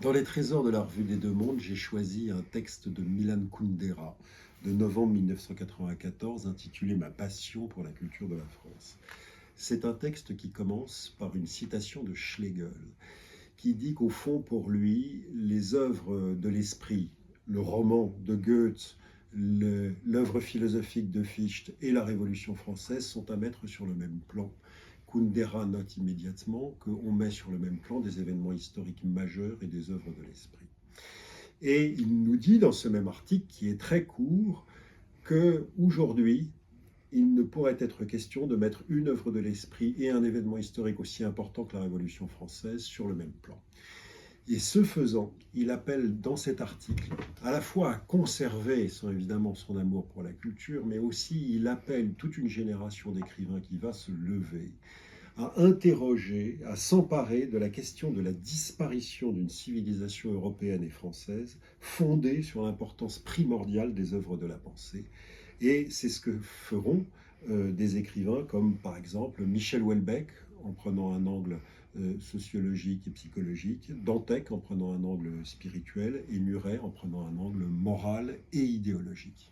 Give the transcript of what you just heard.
Dans les trésors de la Revue des Deux Mondes, j'ai choisi un texte de Milan Kundera de novembre 1994 intitulé Ma passion pour la culture de la France. C'est un texte qui commence par une citation de Schlegel qui dit qu'au fond, pour lui, les œuvres de l'esprit, le roman de Goethe, l'œuvre philosophique de Fichte et la Révolution française sont à mettre sur le même plan. Kundera note immédiatement qu'on met sur le même plan des événements historiques majeurs et des œuvres de l'esprit. Et il nous dit dans ce même article, qui est très court, qu'aujourd'hui, il ne pourrait être question de mettre une œuvre de l'esprit et un événement historique aussi important que la Révolution française sur le même plan. Et ce faisant, il appelle dans cet article à la fois à conserver évidemment son amour pour la culture, mais aussi il appelle toute une génération d'écrivains qui va se lever à interroger, à s'emparer de la question de la disparition d'une civilisation européenne et française fondée sur l'importance primordiale des œuvres de la pensée. Et c'est ce que feront des écrivains comme par exemple Michel Houellebecq, en prenant un angle sociologique et psychologique, Dantec en prenant un angle spirituel et Muret en prenant un angle moral et idéologique.